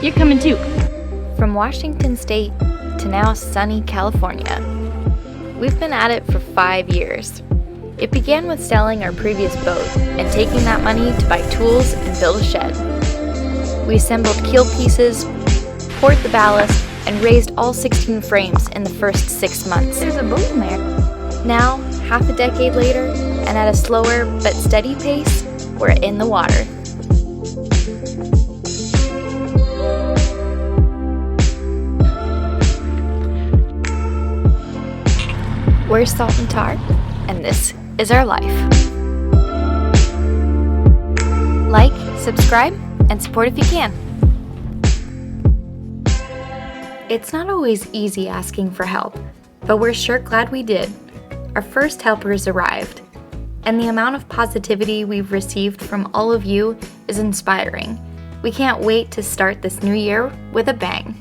You're coming too. From Washington State to now sunny California, we've been at it for 5 years. It began with selling our previous boat and taking that money to buy tools and build a shed. We assembled keel pieces, poured the ballast, and raised all 16 frames in the first 6 months. There's a boat in there. Now, half a decade later, and at a slower but steady pace, we're in the water. We're Salt and Tar, and this is our life. Like, subscribe, and support if you can. It's not always easy asking for help, but we're sure glad we did. Our first helpers arrived, and the amount of positivity we've received from all of you is inspiring. We can't wait to start this new year with a bang.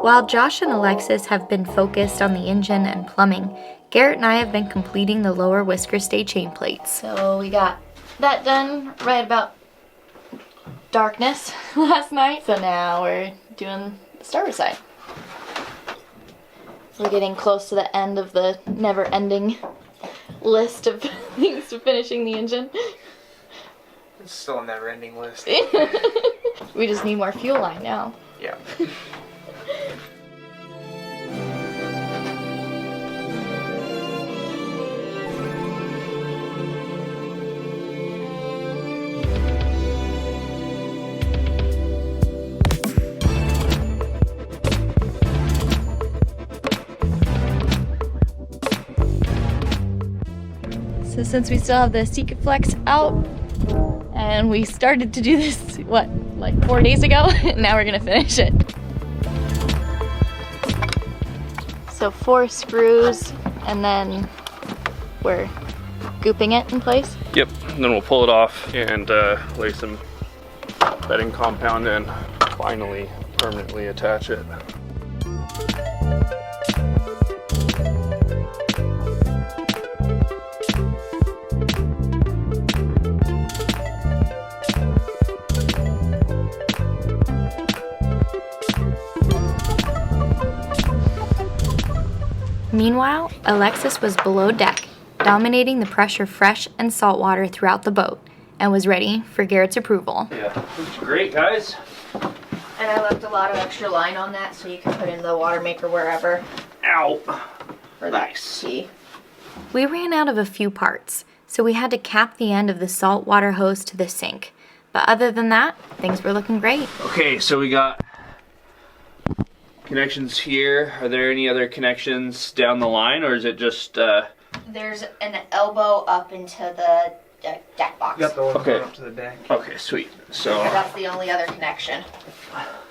While Josh and Alexis have been focused on the engine and plumbing, Garrett and I have been completing the lower whisker stay chain plates. So we got that done right about darkness last night. So now we're doing the starboard side. We're getting close to the end of the never-ending list of things to finishing the engine. It's still a never-ending list. We just need more fuel line now. Yeah. So since we still have the Secret Flex out, and we started to do this, like 4 days ago? Now we're gonna finish it. So 4 screws, and then we're gooping it in place. Yep, and then we'll pull it off and lay some bedding compound in. Finally, permanently attach it. Meanwhile, Alexis was below deck, dominating the pressure fresh and salt water throughout the boat, and was ready for Garrett's approval. Yeah, looks great, guys. And I left a lot of extra line on that so you can put in the water maker wherever. Ow. For Nice. that key. We ran out of a few parts, so we had to cap the end of the salt water hose to the sink. But other than that, things were looking great. Okay, so we got connections here. Are there any other connections down the line, or is it just There's an elbow up into the deck box. Got the one Okay. going up to the deck. Okay, sweet. So That's the only other connection.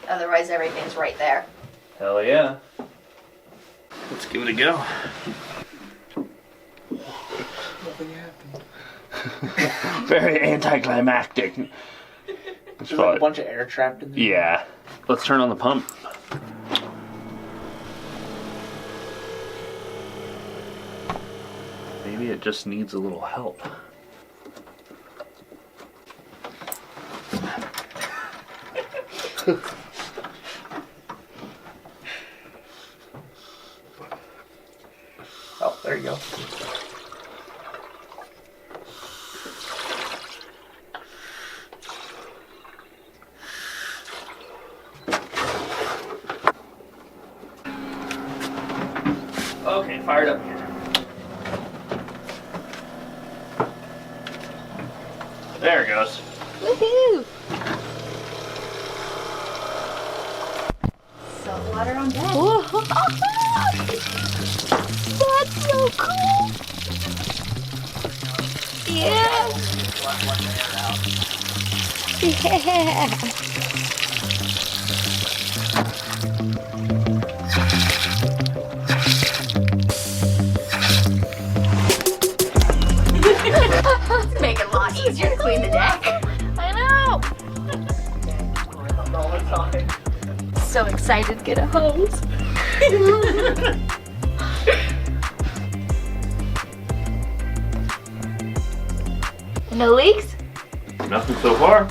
Otherwise, everything's right there. hell yeah. Let's give it a go. Nothing happened. Very anticlimactic. There's like a bunch of air trapped in there. Yeah. Let's turn on the pump. Maybe it just needs a little help. Oh, there you go. Okay, fired up here. There it goes. Woohoo! Salt water on deck. Whoa. That's so cool! Yeah! Yeah! Make it a lot easier to clean the deck. I know! So excited to get a hose. No leaks? Nothing so far.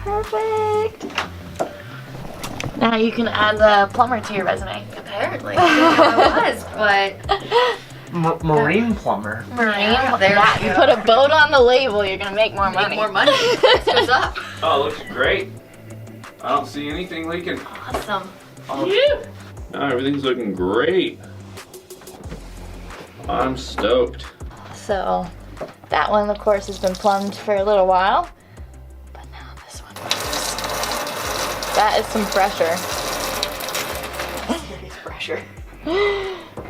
Perfect. Now you can add the plumber to your resume. Apparently. I didn't know I was, but Marine plumber. Marine. Yeah, there Yeah, we you go. put a boat on the label, you're gonna make more money. Make more money. This goes up. Oh, it looks great. I don't see anything leaking. Awesome. No, everything's looking great. I'm stoked. So that one, of course, has been plumbed for a little while. But now this one. That is some pressure. Serious pressure.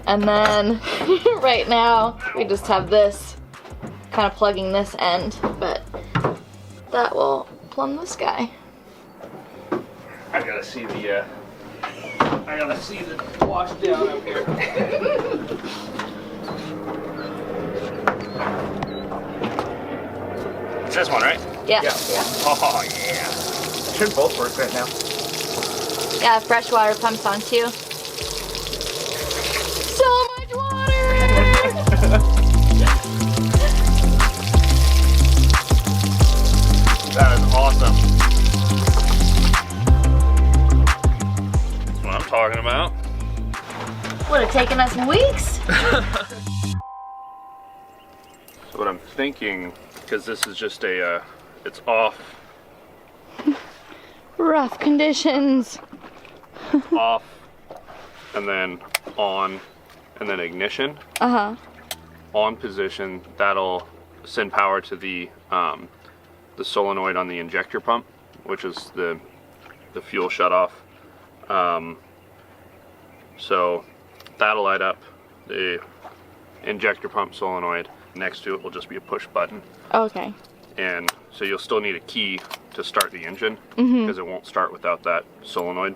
And then right now we just have this kind of plugging this end, but that will plumb this guy. I gotta see the wash down up here. It's this one, right? Yeah. Oh yeah. Should both work right now. Yeah, fresh water pumps on too. So much water! That is awesome. That's what I'm talking about. Would have taken us weeks. So what I'm thinking, because this is just it's off, Rough conditions. off, and then on, and then ignition. Uh-huh. On position, that'll send power to the solenoid on the injector pump, which is the fuel shutoff. So that'll light up the injector pump solenoid. Next to it will just be a push button. Okay. And so you'll still need a key to start the engine, because it won't start without that solenoid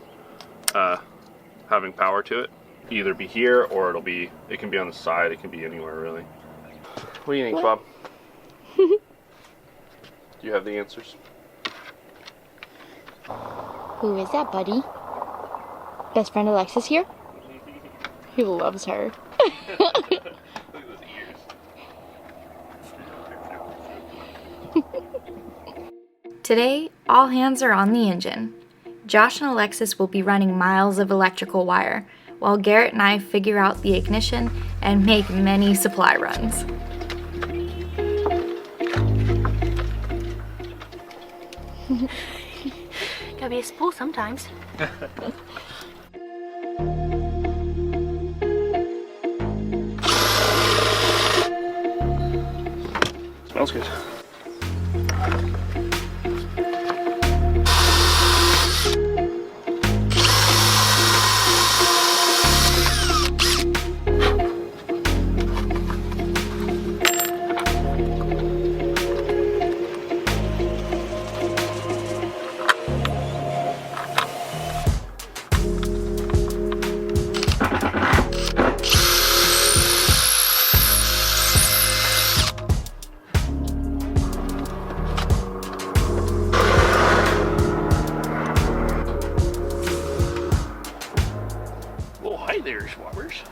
having power to it. Either be here or it can be on the side, it can be anywhere really. What do you think, Bob? Do you have the answers? Who is that, buddy? Best friend Alexis here? He loves her. Today, all hands are on the engine. Josh and Alexis will be running miles of electrical wire, while Garrett and I figure out the ignition and make many supply runs. Gotta be a spool sometimes. Smells good. Well, hi there, swabbers.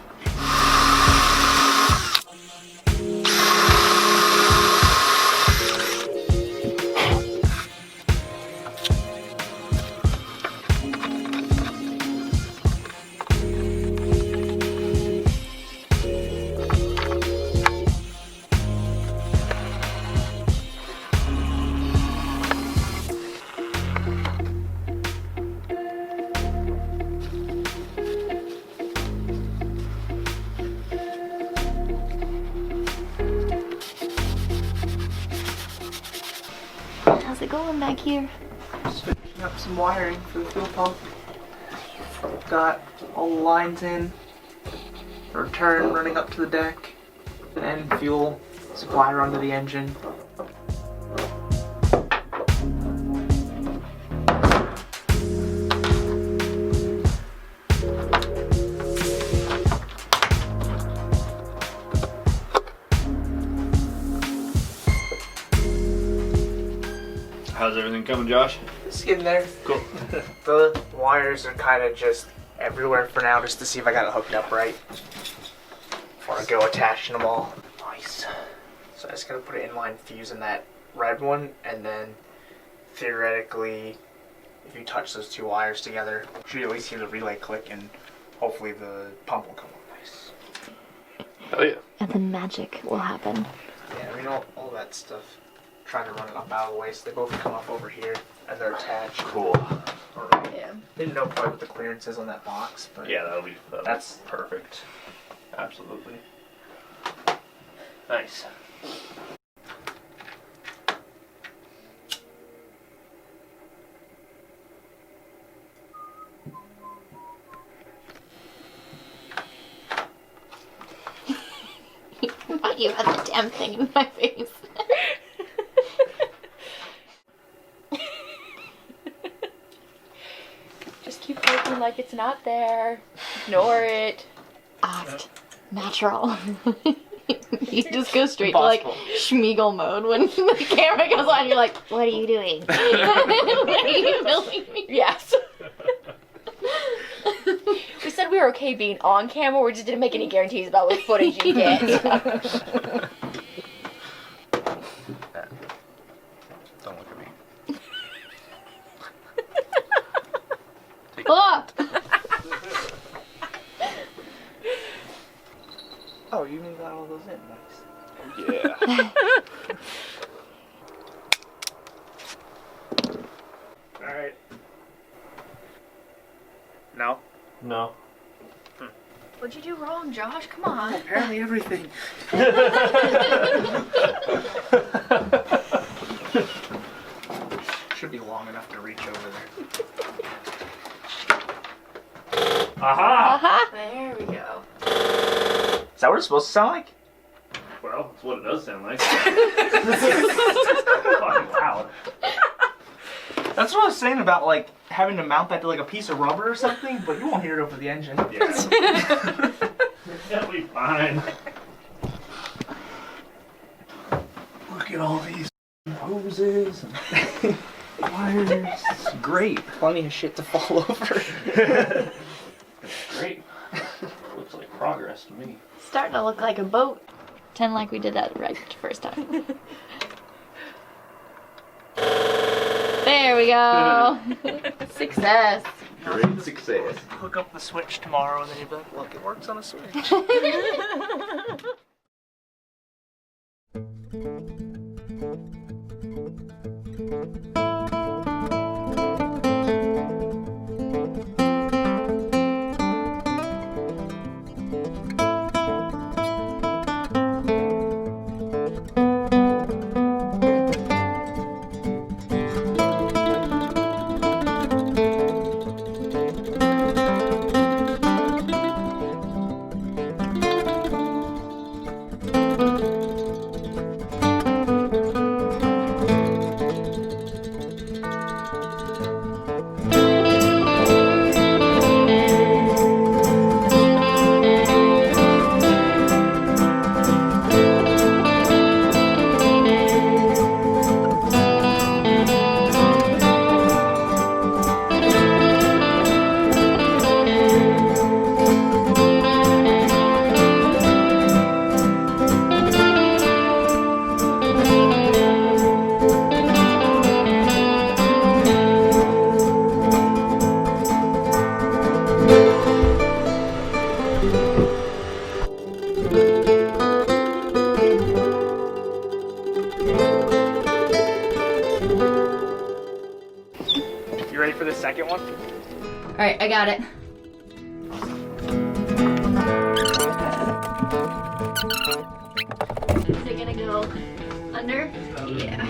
How's it going back here? Setting up some wiring for the fuel pump. Got all the lines in. Return running up to the deck. And fuel supply run to the engine. How's everything coming, Josh? It's getting there. Cool. The wires are kind of just everywhere for now, just to see if I got it hooked up right before I go attaching them all. Nice. So I just gotta put an inline fuse in that red one, and then theoretically, if you touch those two wires together, you should at least hear the relay click, and hopefully the pump will come up nice. Oh yeah. And then magic will happen. Yeah, I mean, all that stuff. Trying to run it up out of the way so they both come up over here and they're attached. Cool. Alright. Yeah. Didn't know quite what the clearance is on that box, but Yeah, that'll be that's perfect. Absolutely. Nice. Why you had the damn thing in my face? Just keep poking like it's not there. Ignore it. Act natural. You just go straight to like Schmeagol mode when the camera goes on. You're like, what are you doing? What are you filming me? Yes. We said we were okay being on camera. We just didn't make any guarantees about what footage you get. Don't look at me. Look! Oh, you even got all those in. Nice. Yeah. Alright. No? No. What'd you do wrong, Josh? Come on. Apparently everything. Should be long enough to reach over there. Aha! There we go. Is that what it's supposed to sound like? Well, that's what it does sound like. Fucking loud. That's what I was saying about like having to mount that to like a piece of rubber or something, but you won't hear it over the engine. Yeah. That'll be fine. Look at all these hoses and wires. It's great. Plenty of shit to fall over. Great. Looks like progress to me. Starting to look like a boat. Pretend like we did that right the first time. There we go. Success. Great success. Hook up the switch tomorrow and then you'll be like, look, it works on a switch. You ready for the second one? Alright, I got it. Is it gonna go under? Yeah.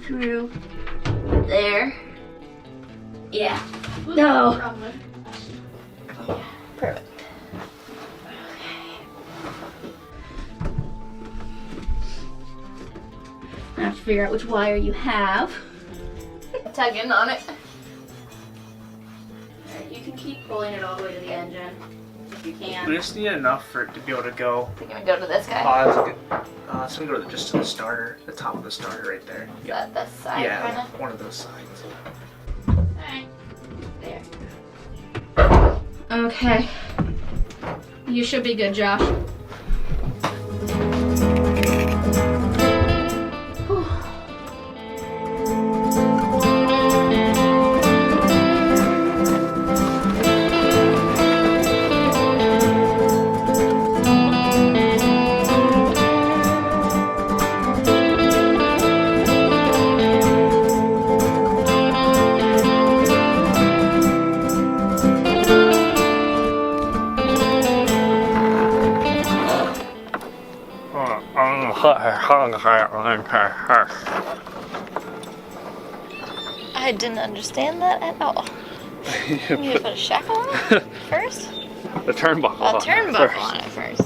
Through there. Yeah. No. Perfect. I have to figure out which wire you have. Tug in on it. Alright, you can keep pulling it all the way to the engine if you We can. just need enough for it to be able to go. We're gonna go to this guy. That's good. So we go just to the starter, the top of the starter right there. That side Yeah, kinda. one of those sides. Alright. There. Okay. You should be good, Josh. I didn't understand that at all. You need to put a shackle on it first? The turnbuckle. A turnbuckle on it first.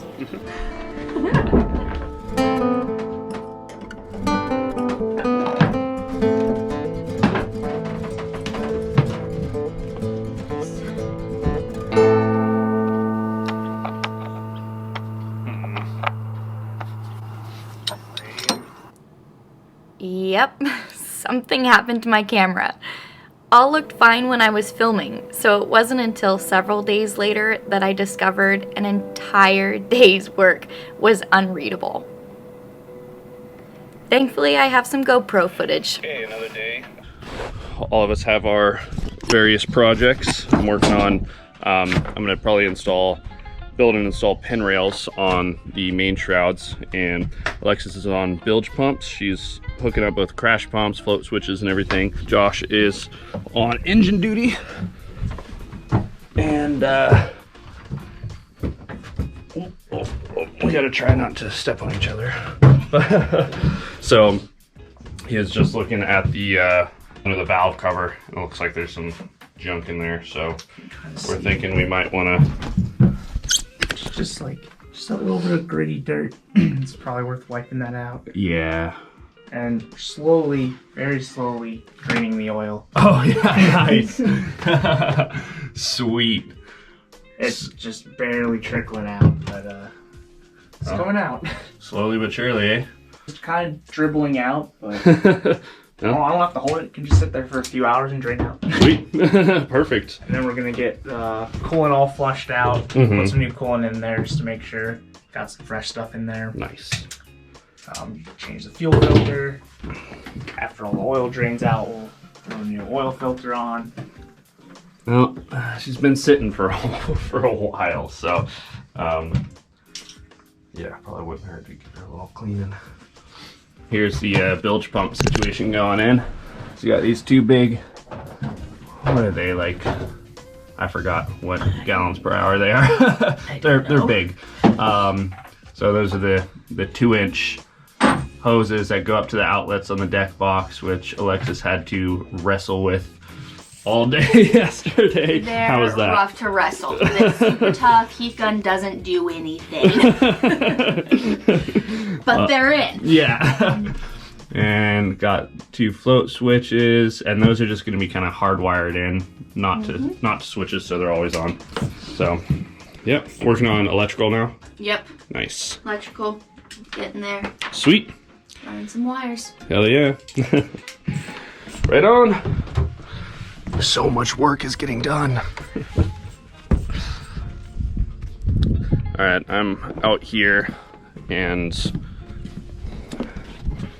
Yep, something happened to my camera. All looked fine when I was filming, so it wasn't until several days later that I discovered an entire day's work was unreadable. Thankfully, I have some GoPro footage. Okay, another day. All of us have our various projects. I'm working on, I'm gonna probably build and install pin rails on the main shrouds, and Alexis is on bilge pumps. She's hooking up both crash pumps, float switches, and everything. Josh is on engine duty, and we gotta try not to step on each other. So he is just looking at the under the valve cover. It looks like there's some junk in there, so we're thinking we might want to Just a little bit of gritty dirt. It's probably worth wiping that out. Yeah. And slowly, very slowly, draining the oil. Oh yeah, nice. Sweet. It's just barely trickling out, but it's coming out. Slowly but surely, eh? It's kind of dribbling out, but I don't have to hold it. It can just sit there for a few hours and drain out. Sweet. Perfect. And then we're gonna get coolant all flushed out. Put some new coolant in there just to make sure. Got some fresh stuff in there. Nice. Change the fuel filter. After all the oil drains out, we'll throw a new oil filter on. Well, she's been sitting for a while, so yeah, probably wouldn't hurt to get her a little cleaning. Here's the bilge pump situation going in. So you got these two big, what are they, like, I forgot what gallons per hour they are. They're big. So those are the 2-inch hoses that go up to the outlets on the deck box, which Alexis had to wrestle with all day yesterday. They're How was that? rough to wrestle. It's super tough. Heat gun doesn't do anything. But they're in. Yeah. And got 2 float switches, and those are just going to be kind of hardwired in, not to switches, so they're always on. So, yep, working on electrical now. Yep. Nice. Electrical. Getting there. Sweet. Running some wires. Hell yeah. Right on. So much work is getting done. All right, I'm out here and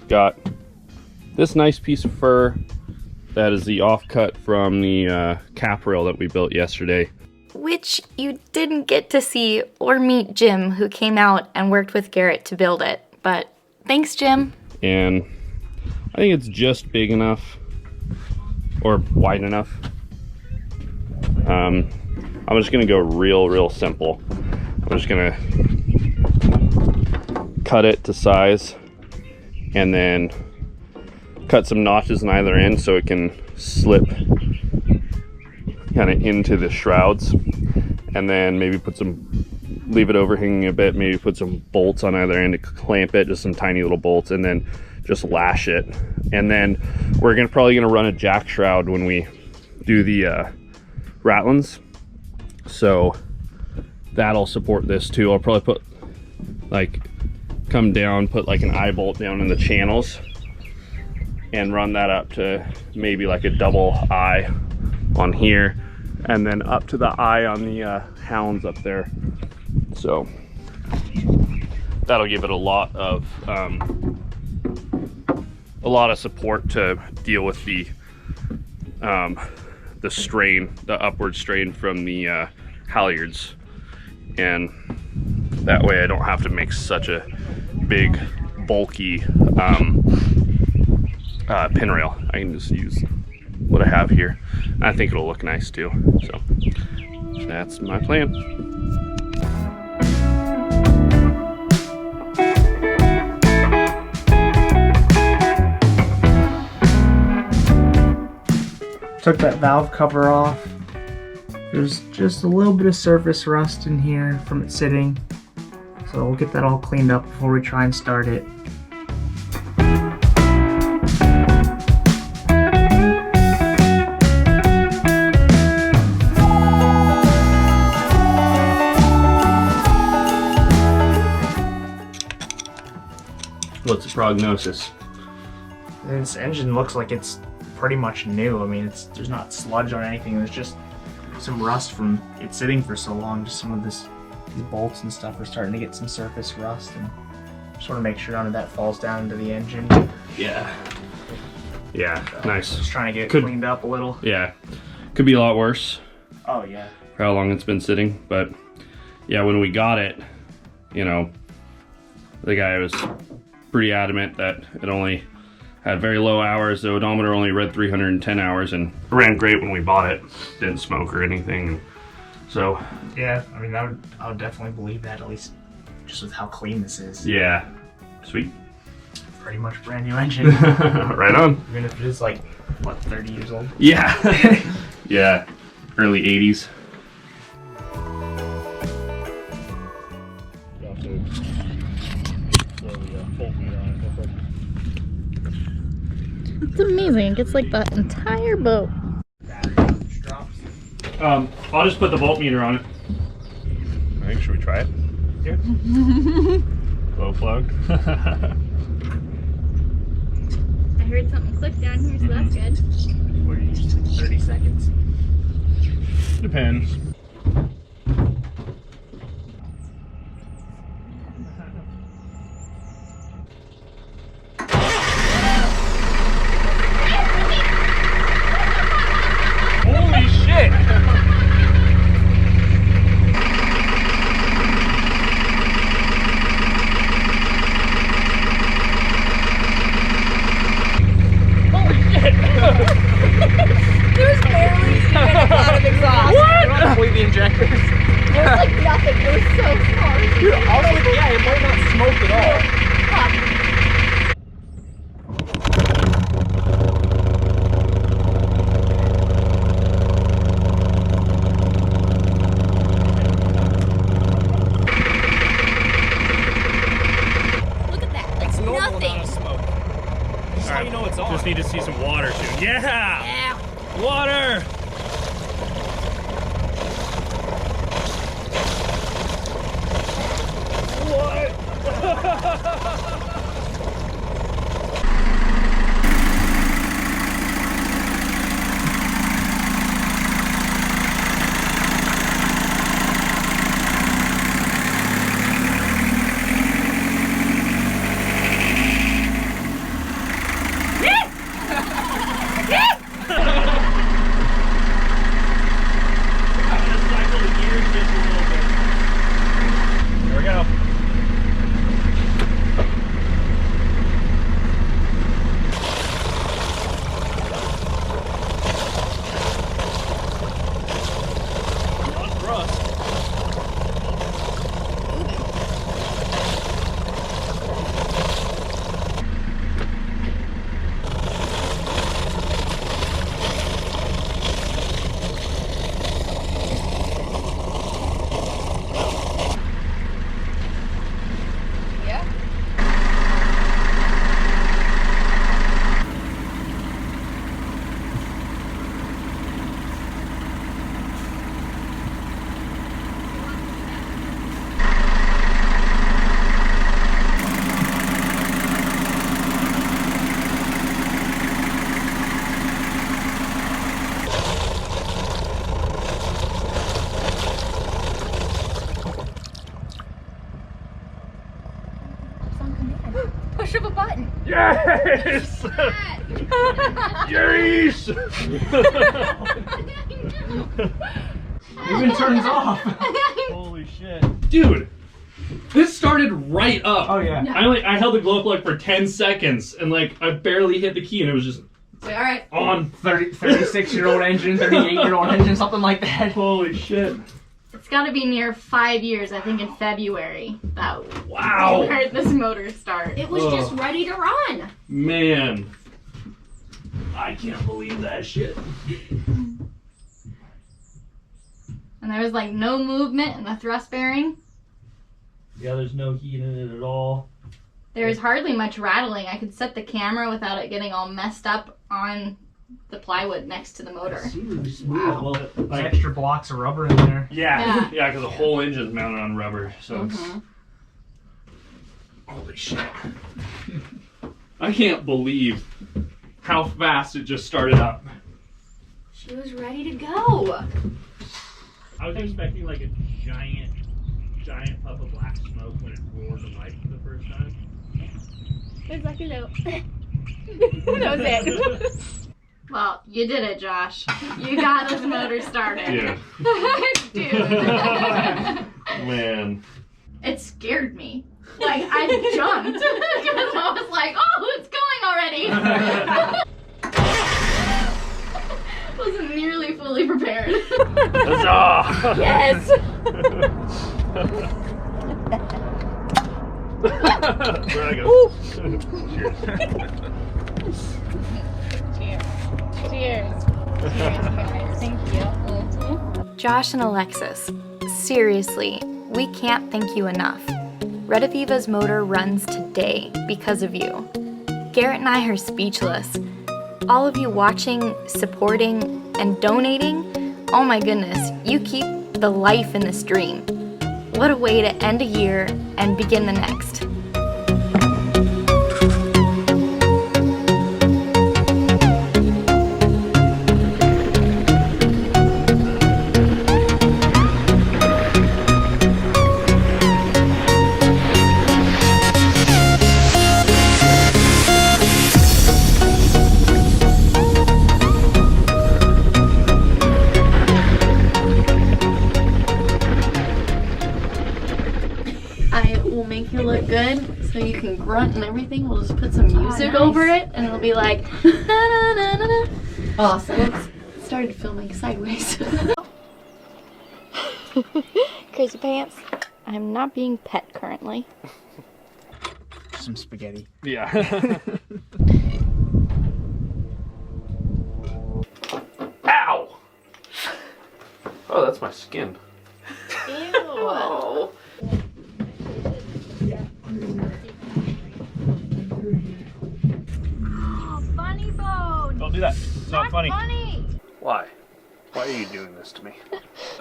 got this nice piece of fur that is the offcut from the cap rail that we built yesterday. Which you didn't get to see or meet Jim, who came out and worked with Garrett to build it. But thanks, Jim. And I think it's just big enough, or wide enough. I'm just gonna go real simple. I'm just gonna cut it to size and then cut some notches in either end so it can slip kind of into the shrouds, and then maybe leave it overhanging a bit, maybe put some bolts on either end to clamp it, just some tiny little bolts, and then just lash it. And then we're probably gonna run a jack shroud when we do the ratlins, so that'll support this too. I'll probably come down, put like an eye bolt down in the channels and run that up to maybe like a double eye on here, and then up to the eye on the hounds up there. So that'll give it a lot of support to deal with the strain, the upward strain from the halyards, and that way I don't have to make such a big bulky pin rail. I can just use what I have here. I think it'll look nice too. So that's my plan. took that valve cover off. There's just a little bit of surface rust in here from it sitting. So we'll get that all cleaned up before we try and start it. What's the prognosis? This engine looks like it's pretty much new. I mean, there's not sludge on anything. There's just some rust from it sitting for so long. Just some of these bolts and stuff are starting to get some surface rust, and just want to make sure none of that falls down into the engine. Yeah. Yeah, nice. Just trying to get it Could- cleaned up a little. Yeah, could be a lot worse Oh yeah. for how long it's been sitting, but yeah, when we got it, you know, the guy was pretty adamant that it only had very low hours. The odometer only read 310 hours, and it ran great when we bought it. Didn't smoke or anything. So Yeah, I mean, I would definitely believe that, at least just with how clean this is. yeah, sweet. Pretty much brand new engine. Right on. Even if it is like, what, 30 years old? Yeah. Yeah, early 80s. It's amazing. It gets like the entire boat. I'll just put the voltmeter on it. I think, should we try it? Yeah. Low plug. I heard something click down here, so that's good. What are you using, 30 seconds? Depends. Holy shit! There's barely even a cloud of exhaust. Probably the injectors. It was like nothing. It was so small. Dude, also, yeah, it might not smoke at all. Look at that. It's nothing. Smoke. Just how you know it's on. Just need to see some water soon. Yeah! Yeah. Water! Here we go. Yeah. Push of a button. Yes! Yes! Even turns off. Holy shit. Dude, this started right up. Oh yeah. I held the glow plug for 10 seconds and like I barely hit the key and it was just All right. on. 36-year-old engine, 38-year-old engine, something like that. Holy shit. It's got to be near 5 years, I think, in February. That Wow. heard this motor start. It was just ready to run. Man. I can't believe that shit. And there was like no movement in the thrust bearing. Yeah, there's no heat in it at all. There was hardly much rattling. I could set the camera without it getting all messed up on the plywood next to the motor. It's really smooth. Wow. Well, There's like, extra blocks of rubber in there. yeah, yeah, because the whole engine's mounted on rubber, so it's. Mhm. Holy shit! I can't believe how fast it just started up. She was ready to go. I was expecting like a giant puff of black smoke when it roared to life for the first time. It's like a little. That was it. Well, you did it, Josh. You got this motor started. Yeah. Dude. Man. It scared me. Like, I jumped. Because I was like, oh, it's going already. Wasn't nearly fully prepared. Yes. There I go. Cheers. Cheers. Thank you. Josh and Alexis, seriously, we can't thank you enough. Red Aviva's motor runs today because of you. Garrett and I are speechless. All of you watching, supporting, and donating, oh my goodness, you keep the life in this dream. What a way to end a year and begin the next. Make you look good so you can grunt and everything. We'll just put some music over it and it'll be like na na na na na. Awesome. Oops. Started filming sideways. Crazy pants. I'm not being pet currently. Some spaghetti. Yeah. Ow! Oh, that's my skin. Ew. Oh. Funny bone. Don't do that. It's not funny. Why? Why are you doing this to me?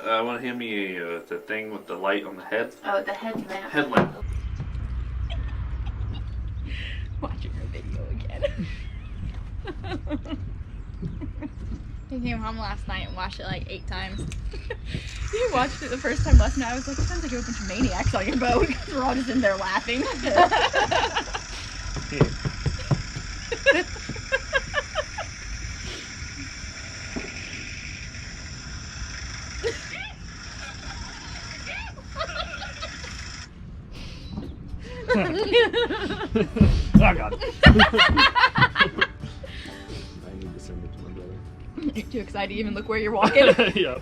I want to hand me the thing with the light on the head. Oh, the headlamp. Headlamp. Watching her video again. He came home last night and watched it like 8 times. You watched it the first time last night. I was like, it sounds like you have a bunch of maniacs on your boat. We're all just in there laughing. Oh God. I need to send it to my brother. You're too excited to even look where you're walking. Yep.